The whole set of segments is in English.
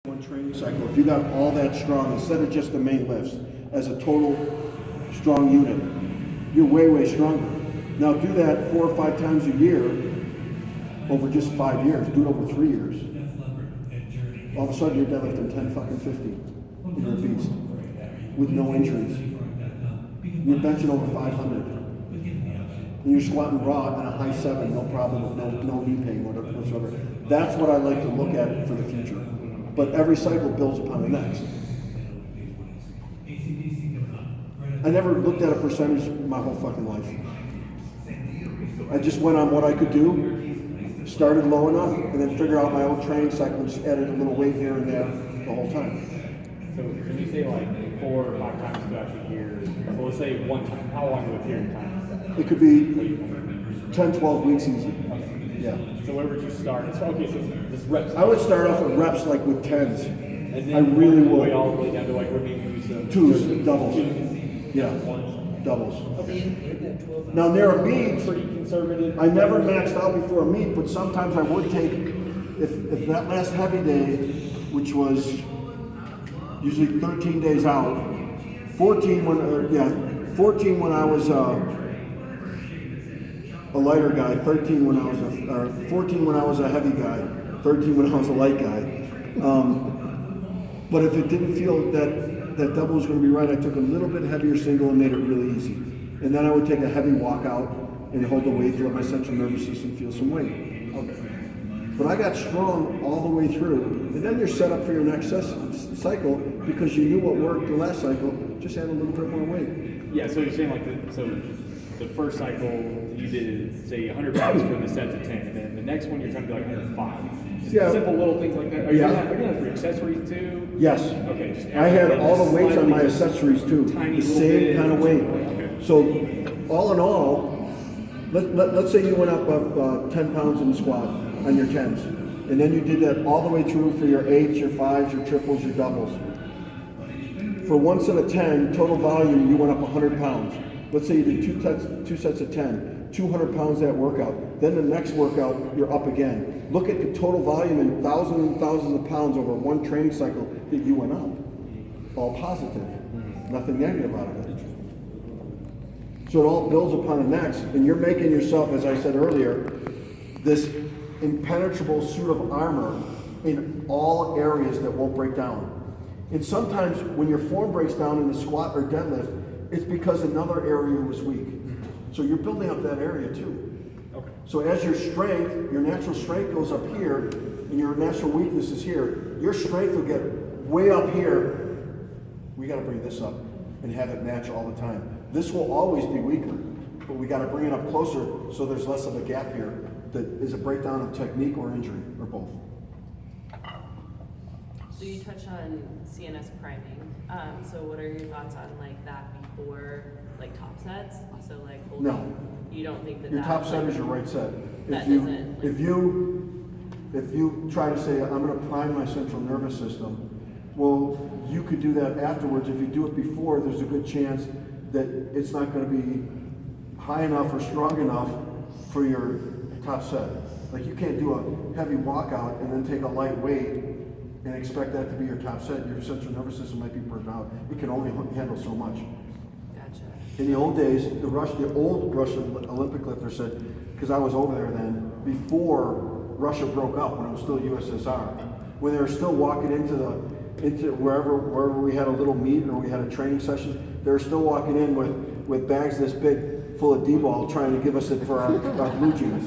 one training cycle, if you got all that strong, instead of just the main lifts, as a total strong unit, you're way, way stronger. Now do that 4 or 5 times a year over just 5 years. Do it over 3 years. All of a sudden you're deadlifting 10 fucking 50. And you're a beast. With no injuries. You're benching over 500. And you're squatting raw on a high 7, no problem, with no knee pain whatsoever. That's what I like to look at for the future. But every cycle builds upon the next. I never looked at a percentage my whole fucking life. I just went on what I could do, started low enough, and then figured out my own training cycle and just added a little weight here and there the whole time. So when you say like 4 or 5 times throughout the year, so let's say one time, how long of a period of time is that? It could be 10, 12 weeks easy. Okay. Yeah. So where would you start? So this reps. I would start off with reps like with 10s. And then I really would. All the way down to like where maybe you some 2s, doubles. Yeah, doubles. Okay. Now near a meet, Pretty conservative. I never maxed out before a meet, but sometimes I would take, if that last heavy day, which was usually 13 days out, 14 when I was a lighter guy, 13 when I was 14 when I was a heavy guy, 13 when I was a light guy. But if it didn't feel that double was going to be right, I took a little bit heavier single and made it really easy. And then I would take a heavy walkout and hold the weight to let my central nervous system feel some weight. Okay. But I got strong all the way through. And then you're set up for your next cycle because you knew what worked the last cycle, just add a little bit more weight. Yeah, so you're saying like the first cycle you did, say 100 pounds for the sets of 10, and then the next one you're trying to do like 105. Just simple little things like that. Are you doing that for accessories too? Yes. Okay. Just I had all the weights on my accessories too. The same kind of weight. Okay. So all in all, let's say you went up 10 pounds in the squat on your 10s. And then you did that all the way through for your 8s, your 5s, your triples, your doubles. For one set of 10, total volume, you went up 100 pounds. Let's say you did two sets of 10, 200 pounds that workout. Then the next workout, you're up again. Look at the total volume in thousands and thousands of pounds over one training cycle that you went up. All positive. Nothing negative out of it. So it all builds upon the next. And you're making yourself, as I said earlier, this impenetrable suit of armor in all areas that won't break down. And sometimes when your form breaks down in the squat or deadlift, it's because another area was weak. So you're building up that area too. Okay. So as your strength, your natural strength goes up here, and your natural weakness is here, your strength will get way up here. We got to bring this up and have it match all the time. This will always be weaker, but we got to bring it up closer so there's less of a gap here that is a breakdown of technique or injury, or both. So you touched on CNS priming. So what are your thoughts on like that before like top sets? So like holding, No. You don't think that Your that, top set like, is your right set. that If doesn't, if you try to say, I'm going to prime my central nervous system, well, you could do that afterwards. If you do it before, there's a good chance that it's not going to be high enough or strong enough for your top set. Like you can't do a heavy walkout and then take a light weight and expect that to be your top set. Your central nervous system might be burnt out. It can only handle so much. Gotcha. In the old days, the old Russian Olympic lifter said, because I was over there then, before Russia broke up, when it was still USSR, when they were still walking into wherever we had a little meet or we had a training session, they were still walking in with bags this big full of D-ball trying to give us it for our blue jeans.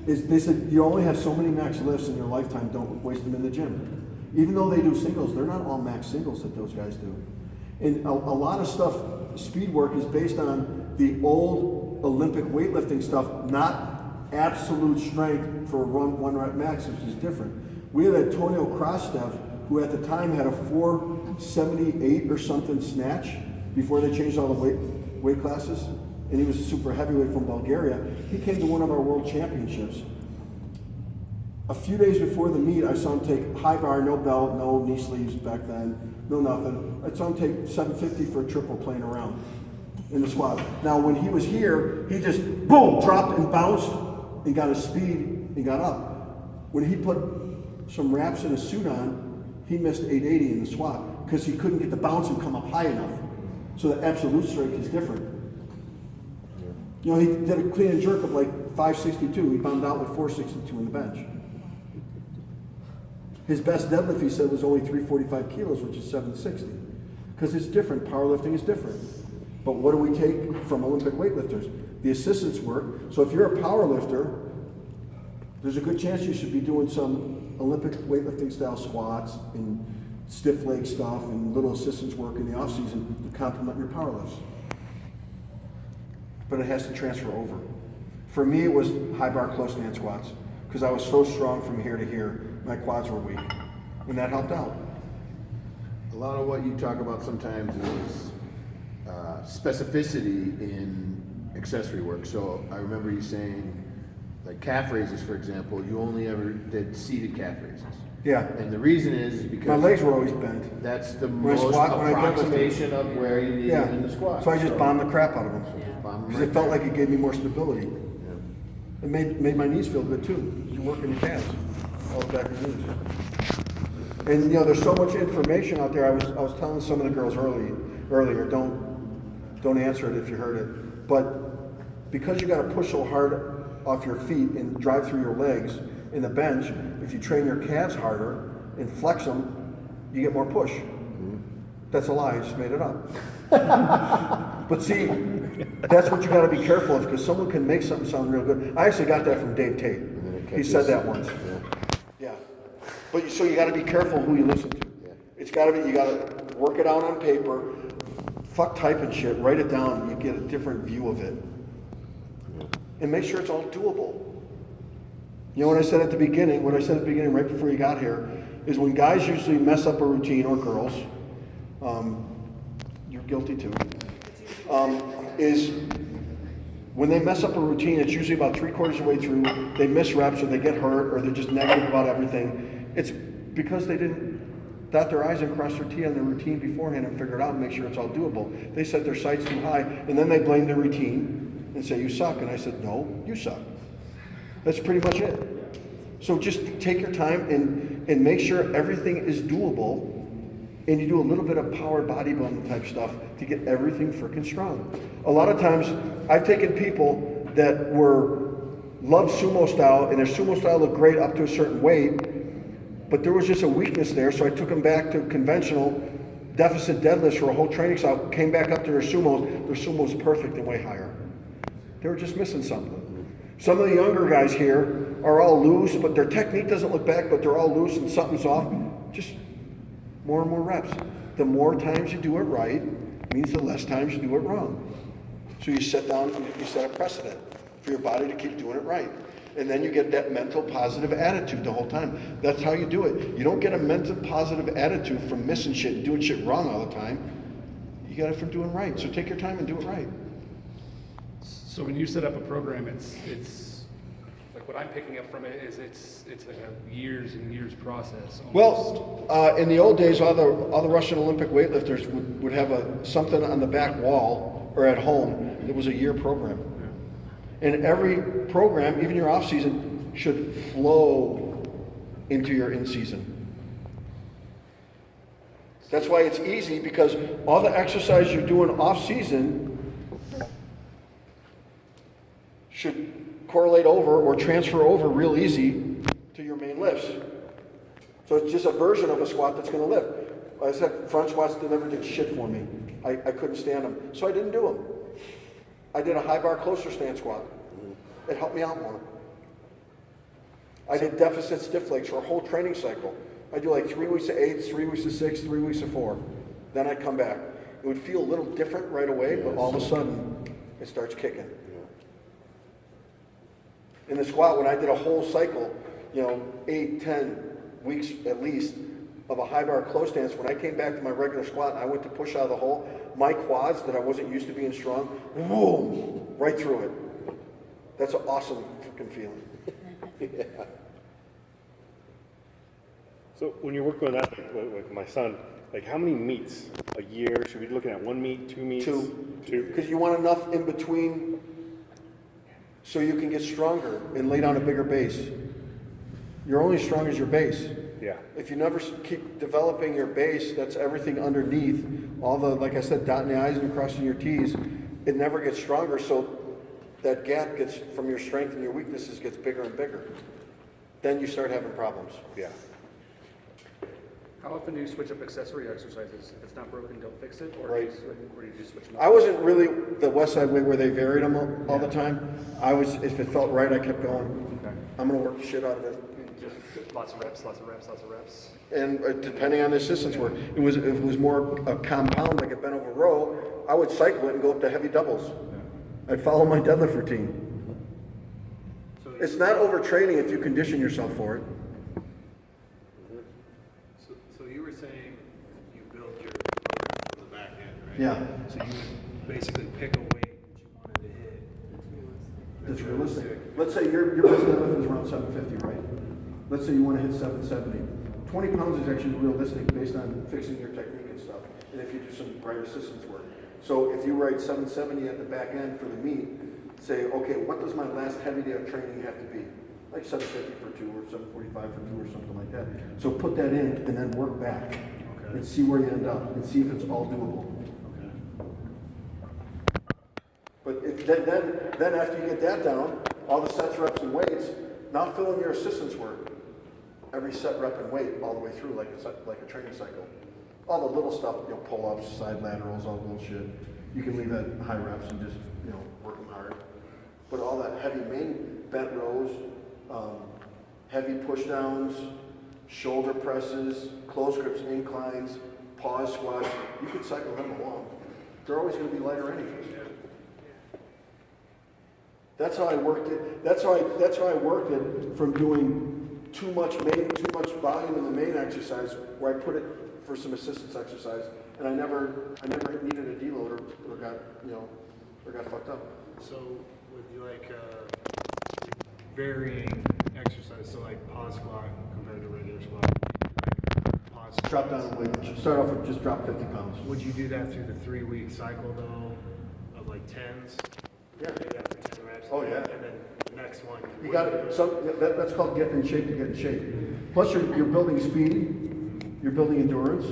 They said, you only have so many max lifts in your lifetime, don't waste them in the gym. Even though they do singles, they're not all max singles that those guys do. And a lot of stuff, speed work, is based on the old Olympic weightlifting stuff, not absolute strength for a one rep max, which is different. We had Antonio Krastev, who at the time had a 478 or something snatch before they changed all the weight classes. And he was a super heavyweight from Bulgaria. He came to one of our world championships. A few days before the meet, I saw him take high bar, no belt, no knee sleeves back then, no nothing. I saw him take 750 for a triple playing around in the squat. Now, when he was here, he just, boom, dropped and bounced and got his speed and got up. When he put some wraps in a suit on, he missed 880 in the squat because he couldn't get the bounce and come up high enough. So the absolute strength is different. You know, he did a clean and jerk of like 562. He bombed out with 462 in the bench. His best deadlift, he said, was only 345 kilos, which is 760. Because it's different. Powerlifting is different. But what do we take from Olympic weightlifters? The assistance work. So if you're a power lifter, there's a good chance you should be doing some Olympic weightlifting style squats and stiff leg stuff and little assistance work in the off season to complement your power lifts. But it has to transfer over. For me, it was high bar close stand squats because I was so strong from here to here, my quads were weak, and that helped out. A lot of what you talk about sometimes is specificity in accessory work. So I remember you saying, like calf raises, for example, you only ever did seated calf raises. Yeah. And the reason is because My legs were always bent. that's the When I most squat, when I deadlifted. approximation of where you need it in the squat. So I just bombed the crap out of them. Just bomb them Because right it felt there. like it gave me more stability. Yeah. It made my knees feel good too. You're working your calves, all the back of your knees. And you know, there's so much information out there. I was telling some of the girls earlier, don't answer it if you heard it. But because you got to push so hard off your feet and drive through your legs in the bench, if you train your calves harder and flex them, you get more push. That's a lie. I just made it up. But see, that's what you got to be careful of because someone can make something sound real good. I actually got that from Dave Tate. He said that once. Yeah. But so you got to be careful who you listen to. It's got to be, you got to work it out on paper. Fuck typing shit. Write it down. You get a different view of it. And make sure it's all doable. You know what I said at the beginning? What I said at the beginning, right before you got here, is when guys usually mess up a routine, or girls, you're guilty too, is when they mess up a routine, it's usually about 3/4 of the way through, they miss reps or they get hurt or they're just negative about everything. It's because they didn't dot their I's and cross their T on their routine beforehand and figure it out and make sure it's all doable. They set their sights too high and then they blame the routine and say, you suck. And I said, no, you suck. That's pretty much it. So just take your time and make sure everything is doable, and you do a little bit of power bodybuilding type stuff to get everything freaking strong. A lot of times, I've taken people that loved sumo style, and their sumo style looked great up to a certain weight, but there was just a weakness there, so I took them back to conventional deficit deadlifts for a whole training style, came back up to their sumo's perfect and way higher. They were just missing something. Some of the younger guys here are all loose, but their technique doesn't look back, but they're all loose and something's off. Just more and more reps. The more times you do it right means the less times you do it wrong. So you set a precedent for your body to keep doing it right. And then you get that mental positive attitude the whole time. That's how you do it. You don't get a mental positive attitude from missing shit and doing shit wrong all the time. You get it from doing right. So take your time and do it right. So when you set up a program, it's like what I'm picking up from it is it's like a years and years process. Almost. Well, in the old days, all the Russian Olympic weightlifters would have something on the back wall or at home. It was a year program, and every program, even your off season, should flow into your in season. That's why it's easy, because all the exercise you're doing off season should correlate over or transfer over real easy to your main lifts. So it's just a version of a squat that's going to lift. Like I said, front squats never did shit for me. I couldn't stand them, so I didn't do them. I did a high bar closer stand squat. It helped me out more. I did deficit stiff legs for a whole training cycle. I do like 3 weeks of 8s, 3 weeks of 6, 3 weeks of 4. Then I'd come back. It would feel a little different right away, but all of a sudden, it starts kicking. In the squat, when I did a whole cycle, 8, 10 weeks at least of a high bar close stance, when I came back to my regular squat and I went to push out of the hole, my quads that I wasn't used to being strong, boom, right through it. That's an awesome freaking feeling. Yeah. So when you're working with that, like my son, like how many meets a year? Should we be looking at 1 meet, 2 meets? 2. 2. Because you want enough in between so you can get stronger and lay down a bigger base. You're only as strong as your base. Yeah. If you never keep developing your base, that's everything underneath, all the, like I said, dotting the I's and crossing your T's, it never gets stronger, so that gap gets, from your strength and your weaknesses, gets bigger and bigger. Then you start having problems. Yeah. How often do you switch up accessory exercises? If it's not broken, don't fix it, or Right. do you just switch them up? I wasn't really the West Side way where they varied them all the time. I was, if it felt right, I kept going. Okay. I'm gonna work the shit out of it. Just lots of reps, lots of reps, lots of reps. And depending on the assistance work, if it was more a compound, like a bent over row, I would cycle it and go up to heavy doubles. I'd follow my deadlift routine. It's not overtraining if you condition yourself for it. So you were saying you built your program from the back end, right? Yeah. So you would basically pick a weight that you wanted to hit. That's realistic. Let's say your best deadlift is around 750, right? Let's say you want to hit 770. 20 pounds is actually realistic based on fixing your technique and stuff, and if you do some right assistance work. So if you write 770 at the back end for the meet, say, okay, what does my last heavy day of training have to be? Like 750 for 2 or 745 for 2 or something like that. So put that in and then work back and see where you end up and see if it's all doable. But if then after you get that down, all the sets, reps, and weights, now fill in your assistance work. Every set, rep, and weight all the way through like a training cycle. All the little stuff, pull-ups, side laterals, all the little shit. You can leave at high reps and just, work them hard. But all that heavy main bent rows, heavy push-downs, shoulder presses, close grips, inclines, pause squats, you could cycle them along. They're always going to be lighter anyways. That's how I worked it. That's how I worked it from doing too much volume in the main exercise, where I put it for some assistance exercise, and I never needed a deload or got fucked up. So with you varying exercise, so like pause squat compared to regular squat, like pause squats. Drop down and weight. Start off with just drop 50 pounds. Would you do that through the 3-week cycle though, of like 10s? Yeah. Do that for 10 reps. Oh, yeah. And then the next one. You got it. That's called getting in shape to get in shape. Plus, you're building speed, you're building endurance,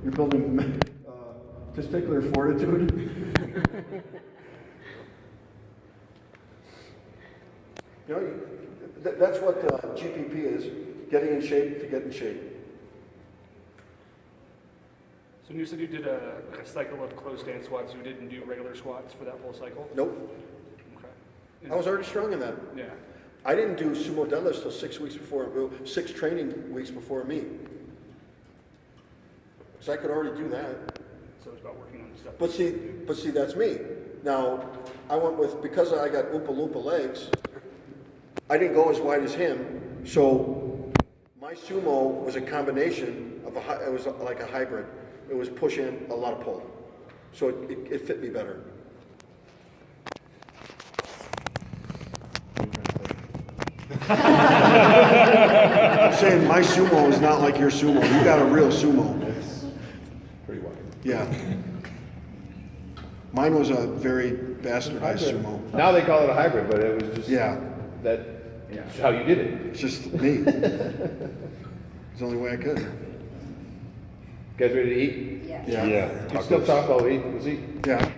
you're building testicular fortitude. That's what GPP is: getting in shape to get in shape. So you said you did a cycle of closed stand squats. You didn't do regular squats for that whole cycle? Nope. Okay. I was already strong in that. Yeah. I didn't do sumo deadlifts till 6 training weeks before me. So I could already do that. So it's about working on stuff. But see, that's me. Now, I went with, because I got Oompa Loompa legs, I didn't go as wide as him. So my sumo was a combination of it was like a hybrid. It was push in, a lot of pull. So it fit me better. I'm saying my sumo is not like your sumo. You got a real sumo. Pretty wide. Yeah. Mine was a very bastardized sumo. Now they call it a hybrid, but it was just that's how you did it. It's just me. It's the only way I could. Guys ready to eat? Yeah. Yeah. You still talk while we eat? Let's eat. Yeah.